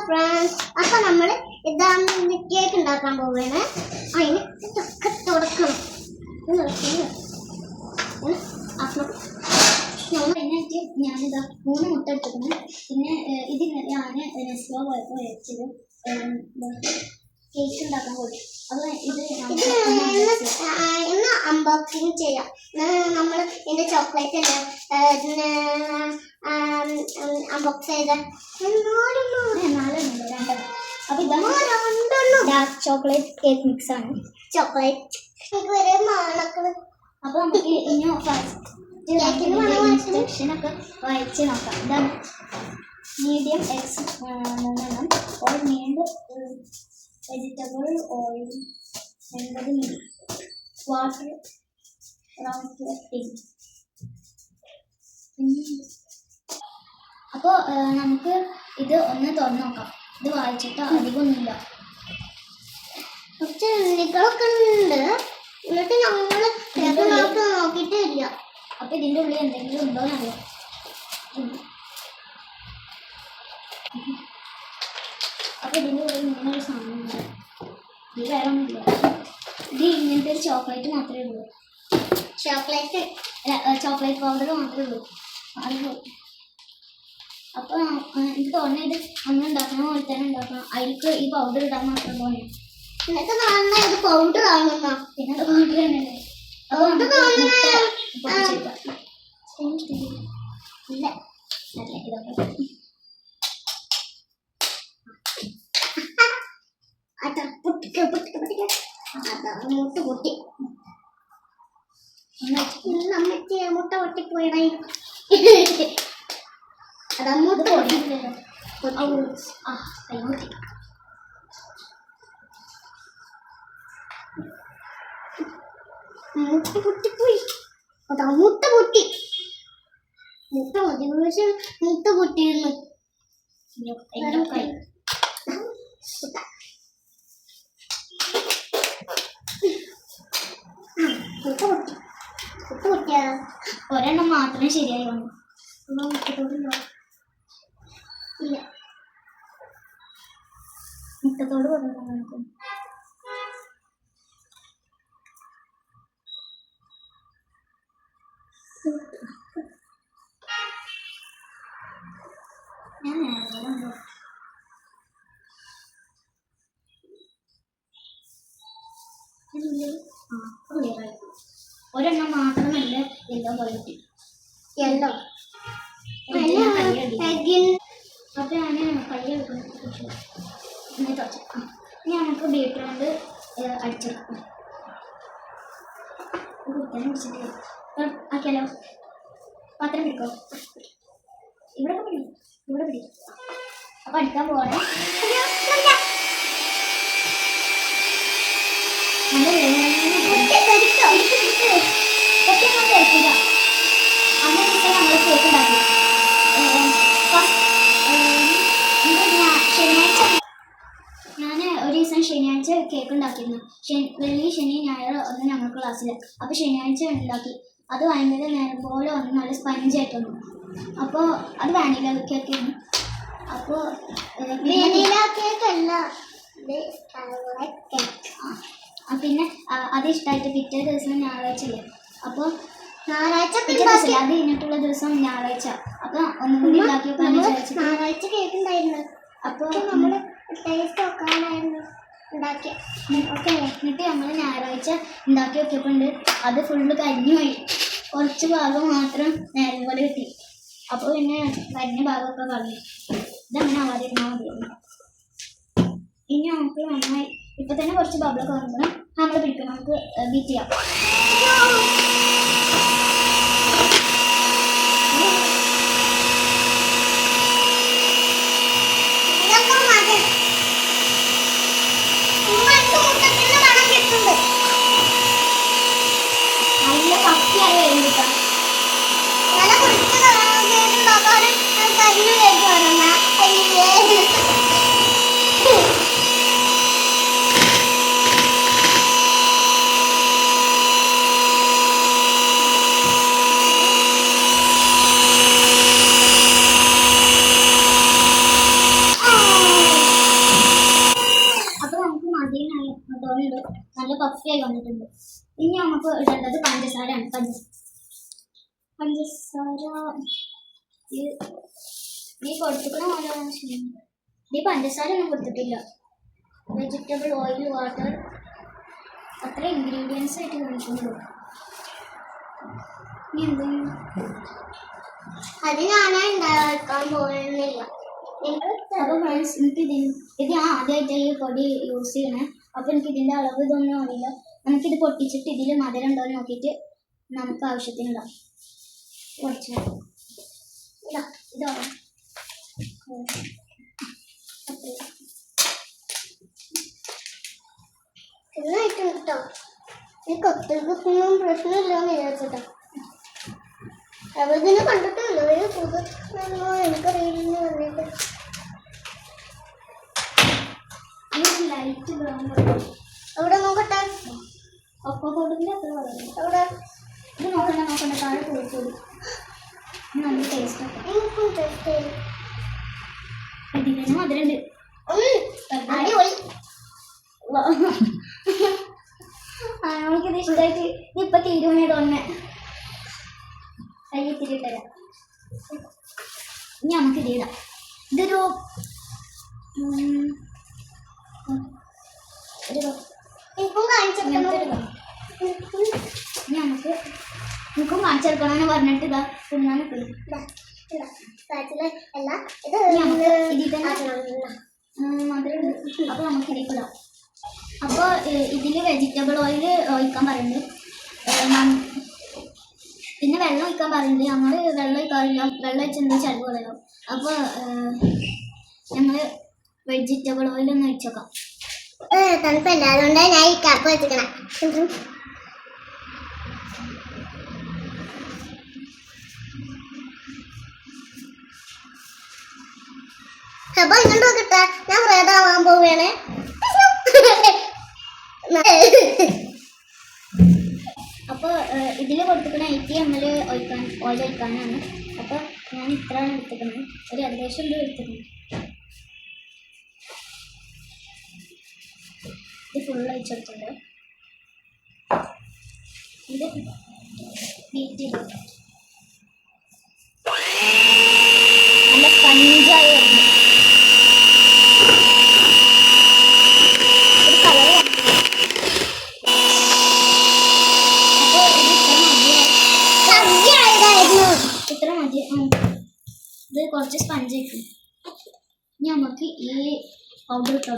Friends, അപ്പൊ നമ്മൾ ഇതാണ് കേക്ക് ഉണ്ടാക്കാൻ പോവുകയാണ്. അതിന് ഇതൊക്കെ തുടക്കണം. ഞാനിതാ 3 മുട്ട എടുത്തിട്ടുണ്ട്. പിന്നെ ഇതിന് ഞാൻ നെസ്ലോ പോയപ്പോൾ വെച്ചത് കേക്ക് ഉണ്ടാക്കാൻ പോയി. അപ്പൊ ഇത് ഇന്ന് അൺബോക്സിങ് ചെയ്യാം. നമ്മൾ ഇതിന്റെ ചോക്ലേറ്റ് അല്ലേ അൺബോക്സ് ചെയ്ത അപ്പൊ ഇതാണ് ഡാർക്ക് ചോക്ലേറ്റ് കേക്ക് മിക്സ് ആണ്. ചോക്ലേറ്റ് വരെ മണക്കള്. അപ്പൊ നമുക്ക് ഇനി ഇൻസ്ട്രക്ഷൻ ഒക്കെ വായിച്ച് നോക്കാം. ഇതാണ് medium x 3 all need vegetable oil 80 milli water round tea. അപ്പോൾ നമുക്ക് ഇത് ഒന്ന് തുറന്നു നോക്കാം. ഇത് വായിച്ചിട്ട് അധികമൊന്നുമില്ല, കുറച്ച് എണ്ണികളൊക്കെ ഉണ്ട്. എന്നിട്ട് ഞങ്ങൾ നോക്കിയിട്ടേ ഇല്ല. അപ്പൊ ഇതിൻ്റെ ഉള്ളിൽ എന്തെങ്കിലും ഉണ്ടോ എന്നറിയാം. അപ്പൊ ഇതിൻ്റെ ഉള്ളിൽ ഇങ്ങനെ ഒരു സാധനം ഉണ്ട്. ഇത് വേറെ ഒന്നുമില്ല. ഇത് ഇങ്ങനത്തെ ഒരു ചോക്ലേറ്റ് മാത്രമേ ഉള്ളൂ. ചോക്ലേറ്റ് പൗഡർ മാത്രമേ ഉള്ളൂ. അപ്പോൾ എനിക്ക് തോന്നിയത് അന്ന് ഉണ്ടാക്കണം പോലെ തന്നെ ഉണ്ടാക്കണം. അതിലേക്ക് ഈ പൗഡർ ഇടാൻ മാത്രം പോലെ. എന്നിട്ട് കാണുന്ന ഇത് പൗഡർ ആണെന്നാ. പിന്നെ അത് പൗഡർ തന്നെയല്ലേ. മുട്ട പൊട്ടി മുട്ട പൊട്ടിപ്പോയട. അതങ്ങോട്ട് പൊട്ടിയില്ലല്ലോ. മുട്ട പൊട്ടിപ്പോയി. അതാ മുട്ട പൊട്ടി. മുട്ട മതി. മുട്ട പൊട്ടിയിരുന്നു. മുട്ട പൊട്ടി. മുട്ട പൊട്ടിയാ ഒരെണ്ണം മാത്രമേ ശരിയായി വന്നു. മുട്ടത്തോടുണ്ടോ? ഇല്ല. മുട്ടത്തോട് പറഞ്ഞു നോക്കും. ഞാൻ ഒരെണ്ണം മാത്രമല്ല യെല്ലോ ക്വാളിറ്റി. യെല്ലോ അപ്പൊ ഞാൻ കൈ എടുക്കുന്നു. ഞങ്ങൾക്ക് ബീറ്റർ കൊണ്ട് അടിച്ചെടുക്കും. കുടിച്ചിട്ട് ആക്കിയാലോ? പാത്രം പിടിക്കോ? ഇവിടെ പിടി, ഇവിടെ പിടി. അപ്പൊ അടിക്കാൻ പോവാണ്. നമ്മൾ കേക്ക് ഉണ്ടാക്കി. ഞാൻ ഒരു ദിവസം ശനിയാഴ്ച കേക്ക് ഉണ്ടാക്കിയിരുന്നു. വെള്ളി, ശനി, ഞായർ ഒന്ന് ഞങ്ങൾക്ക് ക്ലാസ്സിൽ. അപ്പോൾ ശനിയാഴ്ച ഉണ്ടാക്കി. അത് ഭയങ്കര നേരം പോലെ ഒന്ന് നല്ല സ്പഞ്ചായിട്ട് വന്നു. അപ്പോൾ അത് വാനില കേക്കായിരുന്നു. അപ്പോൾ വാനില കേക്കല്ല, പിന്നെ അത് ഇഷ്ടമായിട്ട് പിറ്റേ ദിവസം ഞായറാഴ്ച അല്ലേ. അപ്പോൾ പിറ്റേ ദിവസം അത് കഴിഞ്ഞിട്ടുള്ള ദിവസം ഞായറാഴ്ച. അപ്പോൾ ഒന്നും കൂടി ഉണ്ടാക്കിയപ്പോൾ ഞായറാഴ്ച കേക്ക് ഉണ്ടായിരുന്നു. അപ്പോൾ നമ്മൾ ടേസ്റ്റ് നോക്കാനായിരുന്നു ഉണ്ടാക്കിയ. ഓക്കെ, എന്നിട്ട് ഞങ്ങൾ ഞായറാഴ്ച ഉണ്ടാക്കി നോക്കിയപ്പോൾ അത് ഫുള്ള് കരിഞ്ഞു പോയി. കുറച്ച് ഭാഗം മാത്രം നേരം പോലെ കിട്ടി. അപ്പോൾ പിന്നെ കരിഞ്ഞ ഭാഗമൊക്കെ കളഞ്ഞു. ഇതങ്ങനെ ആവാതിരുന്നാൽ മതിയായിരുന്നു. ഇനി നമുക്ക് നന്നായി ഇപ്പം തന്നെ കുറച്ച് ബബിളൊക്കെ വന്നപ്പോൾ നമ്മൾ പിടിക്കണം. നമുക്ക് ബീറ്റ് ചെയ്യാം. നല്ല പക്കിയായി വരുന്നില്ല. നല്ല കുറിച്ച് കരിഞ്ഞു കേൾക്കുവാണ്. അതുകൊണ്ട് നല്ല പഫിയായി വന്നിട്ടുണ്ട്. ഇനി നമുക്ക് ഇടേണ്ടത് പഞ്ചസാരയാണ്. പഞ്ചസാര ഈ കൊടുത്തിക്കണം. ഈ പഞ്ചസാര ഒന്നും കൊടുത്തിട്ടില്ല. വെജിറ്റബിൾ ഓയിൽ, വാട്ടർ, അത്ര ഇൻഗ്രീഡിയൻസ് ആയിട്ട് കാണിക്കുന്നുള്ളൂ. ഇനി എന്തെങ്കിലും അത് ഞാനാ ഉണ്ടാക്കാൻ പോകുന്നില്ല. അപ്പോൾ ഫ്രണ്ട്സ്, ഇത് ഞാൻ ആദ്യമായിട്ട് ഈ പൊടി യൂസ് ചെയ്യണേ. അപ്പോൾ എനിക്ക് ഇതിൻ്റെ അളവ് ഇതൊന്നും അറിയില്ല. നമുക്കിത് പൊട്ടിച്ചിട്ട് ഇതിൽ മധുരം ഉണ്ടോ എന്ന് നോക്കിയിട്ട് നമുക്ക് ആവശ്യത്തിനിടാം. കുറച്ച് ഇതോ എന്നായിട്ടും കേട്ടോ. എനിക്ക് ഒത്തിരിക്കൊന്നും പ്രശ്നമില്ലാന്ന് വിചാരിച്ചിട്ടോ. അവതിനെ കണ്ടിട്ടില്ല. എനിക്കറിയില്ലെന്ന് പറഞ്ഞിട്ട് ലൈറ്റ് ബ്രൗൺ അവിടെ നോക്കട്ടെ. ഒപ്പം കൊടുക്കില്ല അത്ര പറയുന്നത്. അവിടെ ഇത് നോക്കണ്ട താഴെ പോയിക്കോളൂ. നല്ല ടേസ്റ്റ്. എനിക്കും ടേസ്റ്റ് ഇതിന് മധുരണ്ട്. അടിപൊളി. നമുക്കിത് ഇഷ്ടമായിട്ട് ഇപ്പൊ തീരുമാനം തോന്നേ. കയ്യെത്തിരി ഇട്ടരാം. ഇനി നമുക്കിത് ഇടാം. ഇതൊരു എനിക്കും കാണിച്ചെടുക്കണമെന്ന് പറഞ്ഞിട്ട് ഇതാ തിന്നാൻ ഇതിൽ തന്നെ മധുരം. അപ്പോൾ നമുക്ക് ഇതിൽക്കിടാം. അപ്പോൾ ഇതിൽ വെജിറ്റബിൾ ഓയിൽ ഒഴിക്കാൻ പറയുന്നുണ്ട്. പിന്നെ വെള്ളം ഒഴിക്കാൻ പറയുന്നുണ്ട്. ഞങ്ങൾ വെള്ളം ഒഴിക്കാറില്ല. വെള്ളം ഒഴിച്ചെന്താ ചടുവ് കളയാം. അപ്പോൾ ഞങ്ങൾ വെജിറ്റബിൾ ഓയിലൊന്ന് ഒഴിച്ചേക്കാം. തണുപ്പല്ല, അതുകൊണ്ടാണ് ഞാൻ ഈ കപ്പ് വെച്ചിക്കണം. അപ്പോൾ ഇങ്ങോട്ട് നോക്കട്ടെ, ഞാൻ പ്രേതാവാൻ പോവുകയാണ്. അപ്പോൾ ഇതിൽ കൊടുത്തിരിക്കുന്ന 80 ml ഓയിൽ ഒഴിക്കാനാണ്. അപ്പോൾ ഞാൻ ഇത്രയാണ് എടുത്തിരിക്കുന്നത്. ഒരു ഏകദേശം ഇത് എടുത്തിട്ടുണ്ട്. ഇത് ഫുള്ള് ഒഴിച്ചെടുത്തിട്ടുണ്ട്. ഇത് ബീറ്റ് ചെയ്ത് നല്ല പഞ്ചായി വരുന്നു. ഒരു കളർ ഇത്ര മതി. ഇത് കുറച്ച് സ്പഞ്ച് ആയിരിക്കും. ഇനി നമുക്ക് ഈ പൗഡർ ഇട്ടോ.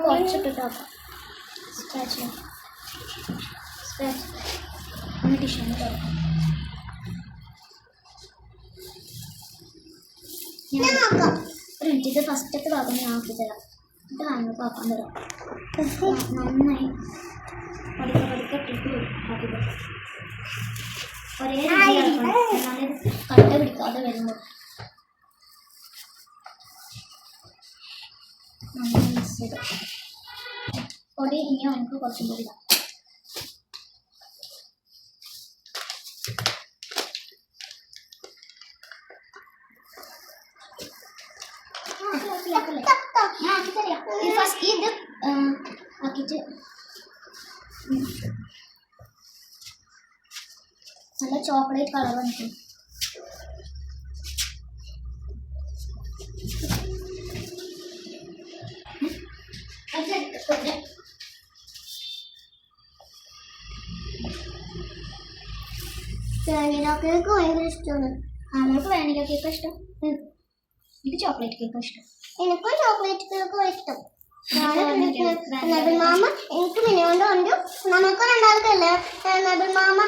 കുറച്ചിട്ടിട്ടോ ടിഷ്യൂ ഒരു മിനിറ്റ്. ഇത് ഫസ്റ്റത്തെ ഭാഗം ഞാൻ ആക്കി തരാം. ഇത് നമുക്ക് ആക്കാൻ തരാം. നന്നായി പതുക്കെ ഇട്ടിട്ട് ആക്കി തരാം. ഒരേ എന്നാലും കട്ട പിടിക്കാതെ വരുമ്പോൾ നന്നായി മിക്സ് ചെയ്ത് പൊടി ഇനി നമുക്ക് കുറച്ചും കൂടി ഇടാം. ഞാൻ ആക്കി തരാം. ഇത് ഫസ്റ്റ് ഇത് ആക്കിയിട്ട് നല്ല ചോക്ലേറ്റ് കളർ വന്നിട്ട് വാനില കേക്ക് ഭയങ്കര ഇഷ്ടമാണ്. നമ്മൾക്ക് വാനില കേക്ക് ഇഷ്ടം. എനിക്ക് ചോക്ലേറ്റ് കേക്ക് ഇഷ്ടം. എനിക്കും ചോക്ലേറ്റ് കേക്ക് ഇഷ്ടം. നബിൽ മാമ എനിക്ക് മിനി കൊണ്ട് നമുക്ക് രണ്ടാൾക്കല്ലേ നബിൽ മാമ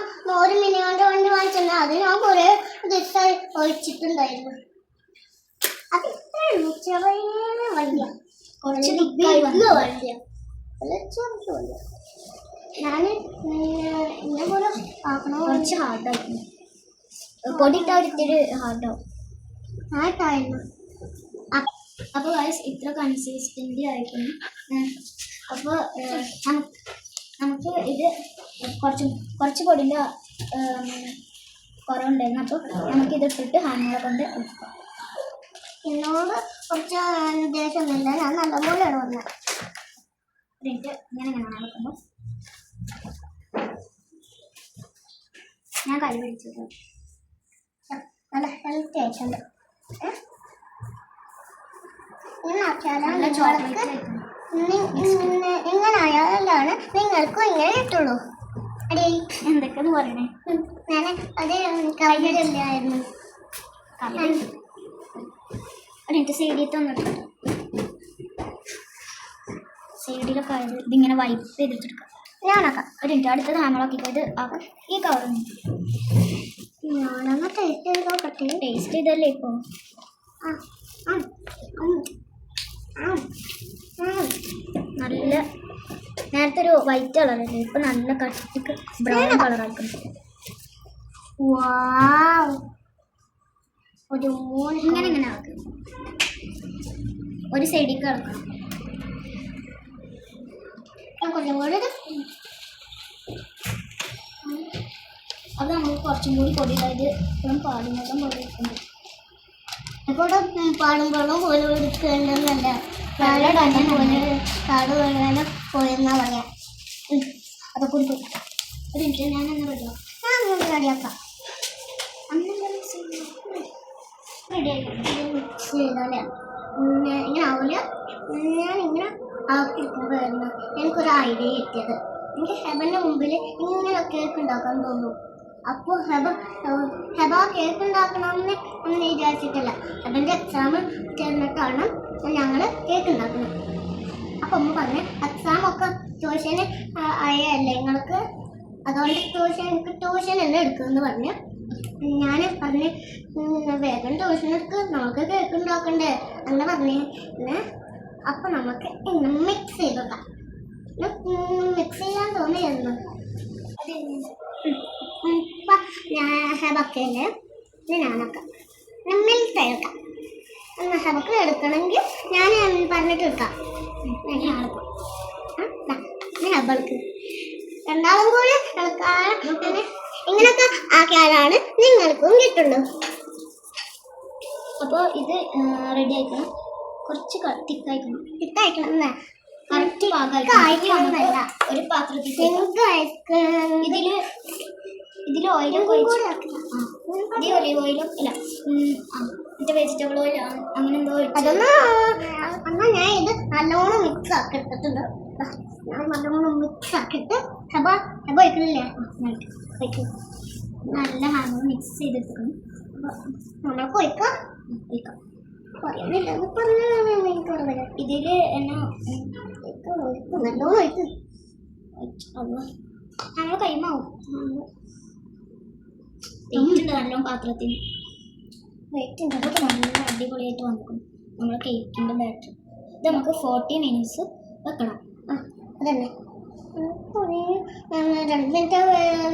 ഒരു മിനി കൊണ്ട് വാങ്ങിച്ചിട്ടുണ്ട്. അത് ഞാൻ കുറെ ദിവസം ഒഴിച്ചിട്ടുണ്ടായിരുന്നു. അത് ഇത്രയുള്ളൂ. ചെറിയ വണ്ടിയ, കുറച്ച് വണ്ടിയ, ഞാൻ എന്നെ പോലെ ആക്കണോ. കുറച്ച് ഹാർഡായിരുന്നു. പൊടിയിട്ട ഒരിത്തിരി ഹാർഡാവും. ഹാർഡായിരുന്നു. അപ്പോൾ ഗൈസ് ഇത്ര കൺസിസ്റ്റൻ്റ് ആയിരിക്കുന്നു. അപ്പോൾ നമുക്ക് ഇത് കുറച്ച് പൊടിൻ്റെ കുറവുണ്ടായിരുന്നു. അപ്പോൾ നമുക്കിത് ഇട്ടിട്ട് ഹാൻഡുകളെ കൊണ്ട് എടുക്കാം. എന്നോട് കുറച്ച് ദേഷ്യമൊന്നുമില്ല, ഞാൻ നല്ലപോലെയാണ് വന്നത്. എന്നിട്ട് ഇങ്ങനെ നടക്കുമ്പോൾ ഞാൻ കൈ പിടിച്ചിട്ട് നല്ല ഹെൽത്തി ആയിട്ടുണ്ട്. എങ്ങനായാലാണ് നിങ്ങൾക്കും ഇങ്ങനെ ഇട്ടുള്ളൂ. അടേ എന്തൊക്കെയെന്ന് പറയണേ. ഞാൻ അത് കൈയില്ലായിരുന്നു. എന്നിട്ട് സൈഡിലൊന്നും സൈഡിലൊക്കെ ആയത് ഇതിങ്ങനെ വൈപ്പ് ചെയ്തിട്ടെടുക്കാം. ഞാനാക്കാം. ഒരു മിനിറ്റ് അടുത്തത് ഹാമളാക്കിയിട്ട് ഇത് ആക്കാം. ഈ കവർ ഞാനൊന്ന് ടേസ്റ്റ് ചെയ്ത് നോക്കട്ടെ. ടേസ്റ്റ് ചെയ്തല്ലേ ഇപ്പോൾ. നല്ല നേരത്തെ ഒരു വൈറ്റ് കളറല്ലേ, ഇപ്പം നല്ല കട്ടിക്ക് ബ്രൗൺ കളറായിരിക്കും. ഇങ്ങനെ ആക്കും. ഒരു സൈഡിലേക്ക് കളക്കണം. അത് നമുക്ക് കുറച്ചും കൂടി പൊടി, അതായത് ഇപ്പം പാടുമ്പോഴും പൊടി എടുക്കുന്നത്. ഇവിടെ പാടുമ്പോഴും പോലെ എടുക്കേണ്ടതല്ല, കാട് മുഴുവനും പോയെന്നാ പറയാം. അതൊക്കെ ഒരു ഒരു മിനിറ്റ് ഞാൻ ഒന്ന് റെഡിയാക്കാം. റെഡിയാക്കാം. മിക്സ് ചെയ്താലേ ഇങ്ങനെ ആവില്ല. ഞാൻ ഇങ്ങനെ ആക്കിയിരിക്കുമ്പോഴായിരുന്നു എനിക്കൊരു ഐഡിയ കിട്ടിയത്. എനിക്ക് ഹെബൻ്റെ മുമ്പിൽ ഇങ്ങനെ കേക്ക് ഉണ്ടാക്കാൻ തോന്നും. അപ്പോൾ ഹെബ കേക്ക് ഉണ്ടാക്കണമെന്ന് ഒന്നും വിചാരിച്ചിട്ടില്ല. ഹെബൻ്റെ എക്സാം ചേർന്നിട്ടാണ് ഞങ്ങൾ കേക്ക് ഉണ്ടാക്കുന്നത്. അപ്പം അമ്മ പറഞ്ഞ് എക്സാമൊക്കെ ട്യൂഷന് ആയല്ലേ നിങ്ങൾക്ക്, അതുകൊണ്ട് എനിക്ക് ട്യൂഷൻ എല്ലാം എടുക്കുമെന്ന് പറഞ്ഞ് ഞാൻ പറഞ്ഞ് വേഗം ട്യൂഷൻ എടുക്ക്, നമുക്ക് കേക്ക് ഉണ്ടാക്കണ്ടേ അങ്ങനെ പറഞ്ഞ്. അപ്പം നമുക്ക് ഇന്ന് മിക്സ് ചെയ്തോക്കാം. മിക്സ് ചെയ്യാൻ തോന്നിയിരുന്നു. ഹെബക്കല്ലേ ഞാനൊക്കെ മിൽക്ക് എടുക്കാം. ഹെബക്ക് എടുക്കണമെങ്കിൽ ഞാൻ പറഞ്ഞിട്ട് എടുക്കാം. ഹെബൾക്ക് രണ്ടാളും കൂടി ഇങ്ങനൊക്കെ ആക്കിയാലാണ് നിങ്ങൾക്കും കിട്ടുള്ളൂ. അപ്പോൾ ഇത് റെഡി ആയിക്കണം. കുറച്ച് തിക്കായിക്കണം. തിക്കായിക്കണം കറക്റ്റ് ഭാഗമായില്ല. ഒരു പാത്രത്തിൽ ഇതിൽ ഓയിലൊക്കെ ഇതിൽ ഒലിവ് ഓയിലും ഇല്ല മറ്റേ വെജിറ്റബിൾ ഓയിൽ അങ്ങനെ എന്തോ. അതൊന്ന് ഞാൻ ഇത് നല്ലോണം മിക്സ് ആക്കി എടുത്തിട്ടുണ്ട്. ഞാൻ നല്ലോണം മിക്സ് ആക്കിയിട്ട് ഹെബ വയ്ക്കുന്നില്ലേ, നല്ല ഹാമർ മിക്സ് ചെയ്തെടുക്കണം. നമ്മൾക്ക് ഒഴിക്കാം. പറയാനില്ല പറഞ്ഞ ഇതിൽ എന്നാ നല്ലോണം ഒഴിക്കും. ഞങ്ങൾ കൈമാവും. വെയിറ്റുണ്ട് നല്ലോണം പാത്രത്തിന്. വെയിറ്റുണ്ട്. അതൊക്കെ നല്ല അടിപൊളിയായിട്ട് വന്നിരിക്കും നമ്മൾ കേക്കിൻ്റെ ബാറ്റർ. ഇത് നമുക്ക് 40 മിനിറ്റ്സ് വെക്കണം. അതന്നെ 2 മിനിറ്റ്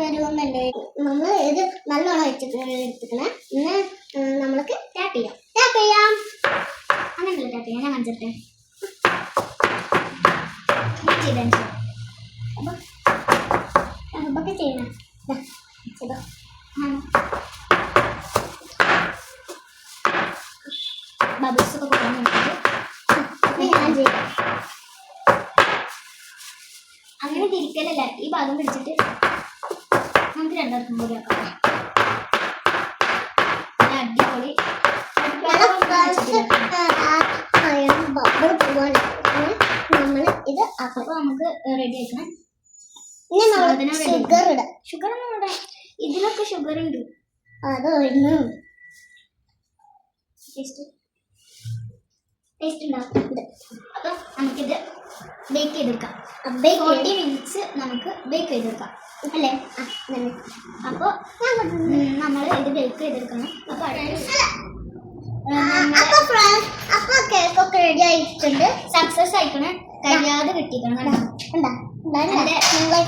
വരുമെന്നല്ലേ നമ്മൾ ഇത് നല്ലോണം എടുത്തിക്കണേ. ഇന്ന് നമ്മൾക്ക് ടാപ്പ് ചെയ്യാം. അങ്ങനെയല്ല ടാപ്പ് ചെയ്യാം. ഞാൻ കാണിച്ചിട്ടെ അപ്പൊക്കെ ചെയ്യണം. ബബിൾസ് ഒക്കെ കുറഞ്ഞു ഞാൻ ചെയ്യാം. അങ്ങനെ തിരിക്കലല്ല, ഈ ഭാഗം പിടിച്ചിട്ട് നമുക്ക് രണ്ടാർക്കും കൂടി ആക്കാം. അടിപൊളി. നമ്മൾ ഇത് അപ്പോൾ നമുക്ക് റെഡി ആക്കണം. ഷുഗർ ഇടാം. ഷുഗർ ഒന്നും ഇവിടെ ഇതിലൊക്കെ ഷുഗർ ഉണ്ട്. അത് ടേസ്റ്റ് ഉണ്ടാവും. അപ്പോൾ നമുക്കിത് ബേക്ക് ചെയ്തെടുക്കാം. 40 മിനിറ്റ്സ് നമുക്ക് ബേക്ക് ചെയ്തെടുക്കാം അല്ലേ? അപ്പോൾ നമ്മൾ ഇത് ബേക്ക് ചെയ്തെടുക്കണം. അപ്പോൾ കേക്കൊക്കെ റെഡി ആയിട്ടുണ്ട്. സക്സസ് ആയിക്കണേ, കഴിയാതെ കിട്ടിക്കണം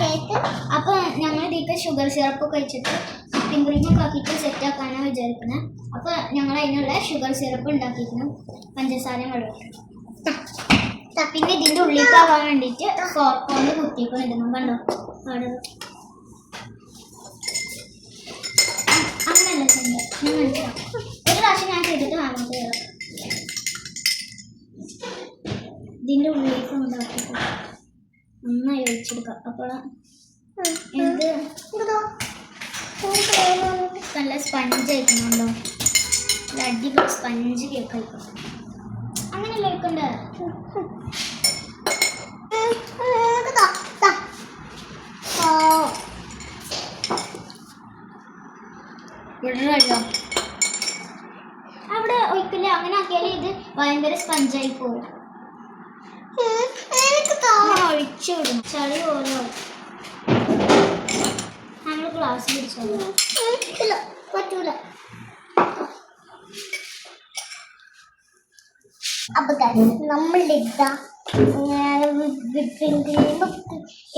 കേക്ക്. അപ്പോൾ ഞങ്ങൾ ഇതിലേക്ക് ഷുഗർ സിറപ്പൊക്കെ വെച്ചിട്ട് പിങ്കുറിഞ്ഞൊക്കെ ആക്കിയിട്ട് സെറ്റ് ആക്കാനാണ് വിചാരിക്കുന്നത്. അപ്പോൾ ഞങ്ങൾ അതിനുള്ള ഷുഗർ സിറപ്പ് ഉണ്ടാക്കിയിരിക്കണം. പഞ്ചസാരയും വെള്ളം പിന്നെ ഇതിന്റെ ഉള്ളിലേക്കാവാൻ വേണ്ടിട്ട് ഫോർക്കോണ്ട് കുത്തിയൊക്കെ ഇടുന്നു കണ്ടോ അവിടെ അങ്ങനല്ല ചെയ്യുന്നത് ഞാൻ മനസ്സിലാവും ഒരു പ്രാവശ്യം ഞാൻ ചെയ്തിട്ട് വാങ്ങിട്ട് കയറാം ഇതിന്റെ ഉള്ളിലേക്ക് ഉണ്ടാക്കിയിട്ട് നന്നായി ഒഴിച്ചെടുക്കാം അപ്പോൾ ഇത് നല്ല സ്പഞ്ച് ആയിട്ടുണ്ടോ അടിപൊളി സ്പഞ്ച് കേക്ക് ആയിക്കോ അങ്ങനെയല്ല വെക്കണ്ടേ അവിടെ ഒഴിക്കില്ല അങ്ങനെ ആക്കിയാലേ ഇത് ഭയങ്കര സ്പഞ്ചായി പോകും ഒഴിച്ചു വിടും ചളി പോലെ നമ്മൾ ഗ്ലാസ് പിടിച്ചോളൂ പറ്റൂല അപ്പൊ നമ്മളുടെ ഇതാ വിപ്പിംഗ് ക്രീം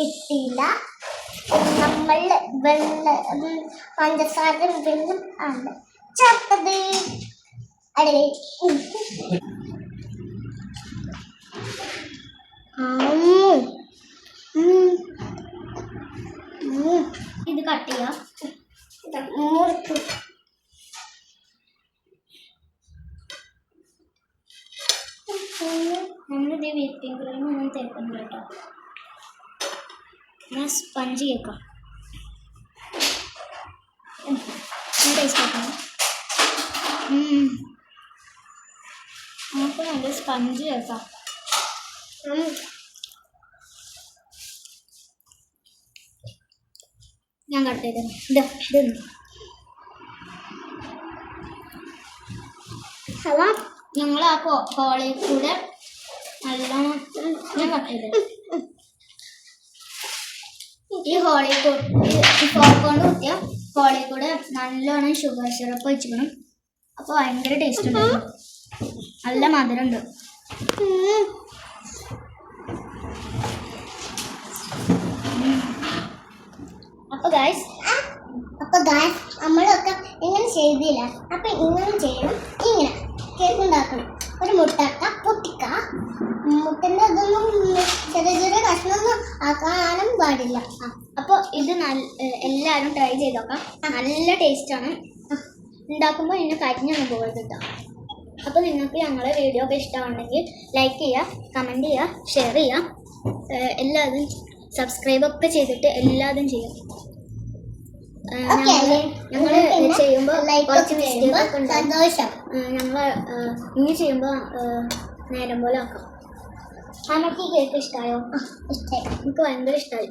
ഇട്ടില്ല നമ്മൾ പഞ്ചസാര വെള്ളം ആണ് ചേർത്തത് അടേ ഇത് കട്ട് ചെയ്യാം മുറിക്കും നമ്മളിത് വിപ്പിംഗ് ക്രീം ഒന്നും തേക്കുന്നില്ല കേട്ടോ ഞാൻ സ്പഞ്ച് കേൾക്കാം ടേസ്റ്റ് ആക്കണം നമുക്ക് നല്ല സ്പഞ്ച് കേൾക്കാം ഞാൻ കട്ട് ചെയ്തത് ഇതൊന്നും ഹലോ ഞങ്ങൾ ആ കോളേജിൽ കൂടെ നല്ലോണം ഞാൻ കട്ട് ചെയ്തത് ഈ ഹോളിൽ ഈ ഫോർക്കൊണ്ട് കുത്തിയ ഹോളിൽ കൂടെ നല്ലോണം ഷുഗർ സിറപ്പ് വെച്ചിക്കണം അപ്പോൾ ഭയങ്കര ടേസ്റ്റ് ഉണ്ടായിരുന്നു നല്ല മധുരം ഉണ്ട് അപ്പോൾ ഗായ്സ് നമ്മളൊക്കെ ഇങ്ങനെ ചെയ്തില്ല അപ്പൊ ഇങ്ങനെ ചെയ്യണം ഇങ്ങനെ കേക്ക് ഉണ്ടാക്കണം ഒരു മുട്ടക്ക പൊട്ടിക്ക മുട്ടൻ്റെ അതൊന്നും ചെറിയ ചെറിയ കഷ്ണമൊന്നും ആക്കാനും പാടില്ല അപ്പോൾ ഇത് എല്ലാവരും ട്രൈ ചെയ്ത് നോക്കാം നല്ല ടേസ്റ്റാണ് ഉണ്ടാക്കുമ്പോൾ ഇതിന് കരിഞ്ഞൊന്നും പോകരുത് കേട്ടോ അപ്പോൾ നിങ്ങൾക്ക് ഞങ്ങളുടെ വീഡിയോ ഒക്കെ ഇഷ്ടമാണെങ്കിൽ ലൈക്ക് ചെയ്യുക കമൻറ്റ് ചെയ്യുക ഷെയർ ചെയ്യുക എല്ലാതും സബ്സ്ക്രൈബൊക്കെ ചെയ്തിട്ട് എല്ലാതും ചെയ്യും ഞങ്ങൾ ചെയ്യുമ്പോൾ കുറച്ച് മിസ്റ്റേക്കൊക്കെ ഉണ്ട് സന്തോഷം ഞങ്ങൾ ഇനി ചെയ്യുമ്പോൾ നേരം പോലെ ആക്കാം അമ്മക്ക് ഈ കേക്ക് ഇഷ്ടമായോ ഇഷ്ടമായി എനിക്ക് ഭയങ്കര ഇഷ്ടമായി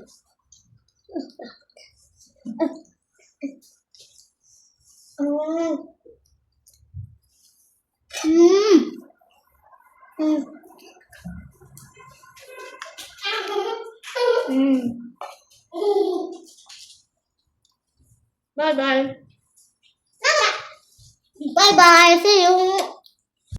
Bye bye. Bye bye. See you.